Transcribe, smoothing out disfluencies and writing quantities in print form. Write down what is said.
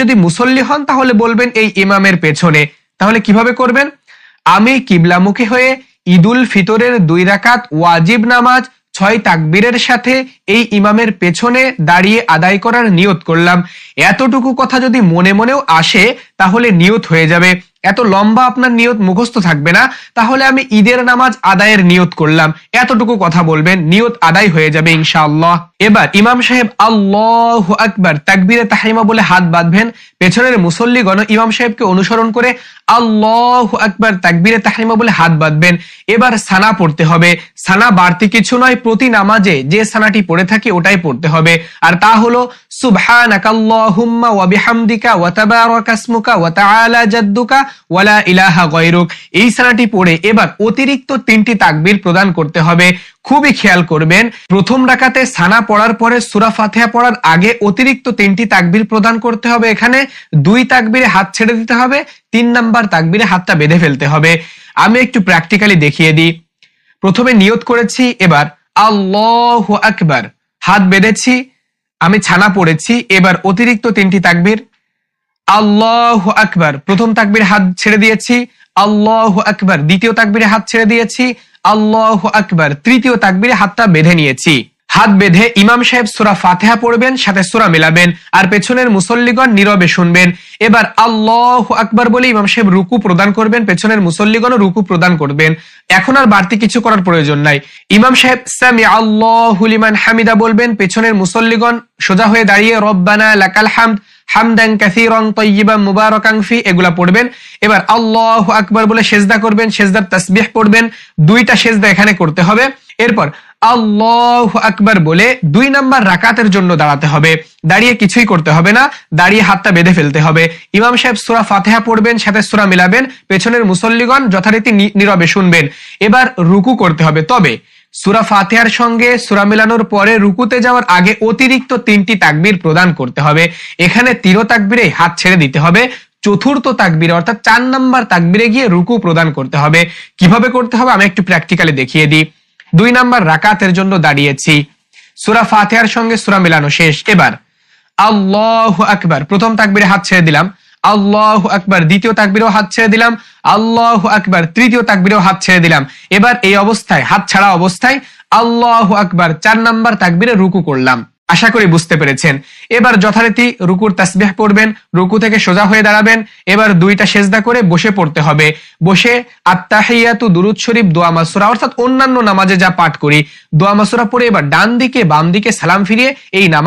যদি মুসল্লি হন তাহলে বলবেন এই ইমামের পেছনে। তাহলে কিভাবে করবেন? আমি কিবলামুখী হয়ে ঈদুল ফিতরের 2 রাকাত ওয়াজিব নামাজ 6 তাকবীরের সাথে এই ইমামের পেছনে দাঁড়িয়ে আদায় করার নিয়ত করলাম। এতটুকু কথা যদি মনে মনেও আসে তাহলে নিয়ত হয়ে যাবে। এত লম্বা আপনার নিয়ত মুখস্থ থাকবে না। তাহলে আমি ঈদের নামাজ আদায়ের নিয়ত করলাম, এতটুকু কথা বলবেন, নিয়ত আদায় হয়ে যাবে ইনশাআল্লাহ। এবার ইমাম সাহেব আল্লাহু আকবার তাকবীরে তাহরিমা বলে হাত বাঁধবেন। পেছনের মুসল্লিগণ ইমাম সাহেবকে অনুসরণ করে আল্লাহু আকবার তাকবীরে তাহরিমা বলে হাত বাঁধবেন। এবার সানা পড়তে হবে। সানা বাড়তি কিছু নয়, প্রতি নামাজে যে সানাটি পড়ে থাকি ওটাই পড়তে হবে। আর তা হলো সুবহানাকাল্লাহুম্মা ওয়া বিহামদিকা ওয়া তাবারাকা ইসমুকা ওয়া তাআলা জাদ্দুকা ওয়ালা ইলাহা গায়রুক। এই সানাটি পড়ে এবার অতিরিক্ত 3টি তাকবীর প্রদান করতে হবে। খুবই খেয়াল করবেন, প্রথম রাকাতে সানা পড়ার পরে সূরা ফাতিহা পড়ার আগে অতিরিক্ত 3টি তাকবীর প্রদান করতে হবে। এখানে 2 তাকবীরে হাত ছেড়ে দিতে হবে, 3 নাম্বার তাকবীরে হাতটা বেঁধে ফেলতে হবে। আমি একটু প্র্যাকটিক্যালি দেখিয়ে দিই। প্রথমে নিয়ত করেছি, এবার আল্লাহু আকবার, হাত বেঁধেছি, আমি ছানা পড়েছি। এবার অতিরিক্ত 3টি তাকবীর। আল্লাহু আকবার, প্রথম তাকবীরে হাত ছেড়ে দিয়েছি। আল্লাহু আকবার, দ্বিতীয় তাকবীরে হাত ছেড়ে দিয়েছি। আল্লাহু আকবার, তৃতীয় তাকবীরে হাতটা বেঁধে নিয়েছি। হাত বেঁধে ইমাম সাহেব সূরা ফাতিহা পড়বেন, সাথে সূরা মিলাবেন, আর পেছনের মুসল্লিগণ নীরবে শুনবেন। এবার আল্লাহু আকবার বলে ইমাম সাহেব রুকু প্রদান করবেন, পেছনের মুসল্লিগণও রুকু প্রদান করবেন। এখন আর বাড়তি কিছু করার প্রয়োজন নাই। ইমাম সাহেব সামি আল্লাহু লিমান হামিদা বলবেন, পেছনের মুসল্লিগণ সোজা হয়ে দাঁড়িয়ে রব্বানা লাকাল হামদ হামদান কাসীরান তাইয়িবান মুবারাকান ফি এগুলা পড়বেন। এবার আল্লাহু আকবার বলে সেজদা করবেন, সেজদার তাসবিহ পড়বেন। 2টা সেজদা এখানে করতে হবে। এরপর আল্লাহু আকবার বলে 2 নাম্বার রাকাতের জন্য দাঁড়াতে হবে। দাঁড়িয়ে কিছুই করতে হবে না, দাঁড়িয়ে হাতটা বেঁধে ফেলতে হবে। ইমাম সাহেব সূরা ফাতিহা পড়বেন, সাথে সূরা মিলাবেন, পেছনের মুসল্লিগণ যথারীতি নীরবে শুনবেন। এবার রুকু করতে হবে। তবে সূরা ফাতিহার সঙ্গে সূরা মিলানোর পরে রুকুতে যাওয়ার আগে অতিরিক্ত 3টি তাকবীর প্রদান করতে হবে। এখানে 3 তাকবীরে হাত ছেড়ে দিতে হবে। চতুর্থ তাকবীরে অর্থাৎ 4 নাম্বার তাকবীরে গিয়ে রুকু প্রদান করতে হবে। কিভাবে করতে হবে আমি একটু প্র্যাকটিক্যালি দেখিয়ে দিই। 2 নাম্বার রাকাতের জন্য দাঁড়িয়েছি, সূরা ফাতিহার সঙ্গে সূরা মিলানো শেষ। এবার আল্লাহু আকবার, প্রথম তাকবীরে হাত ছেড়ে দিলাম। আল্লাহু আকবার, দ্বিতীয় তাকবীরেও হাত ছেড়ে দিলাম। আল্লাহু আকবার, তৃতীয় তাকবীরেও হাত ছেড়ে দিলাম। এবার এই অবস্থায়, হাত ছাড়া অবস্থায় আল্লাহু আকবার 4 নাম্বার তাকবীরে রুকু করলাম। আশা করি বুঝতে পেরেছেন। এবার যথারীতি রুকুর তাসবিহ পড়বেন, রুকু থেকে সোজা হয়ে দাঁড়াবেন। এবার 2টা সেজদা করে বসে পড়তে হবে। বসে আত্তাহিয়াতু, দুরূদ শরীফ, দোয়া মাসুরা অর্থাৎ অন্যান্য নামাজে যা পাঠ করি দোয়া মাসুরা পড়ে এবার ডান দিকে বাম দিকে সালাম ফিরিয়ে এই নামাজ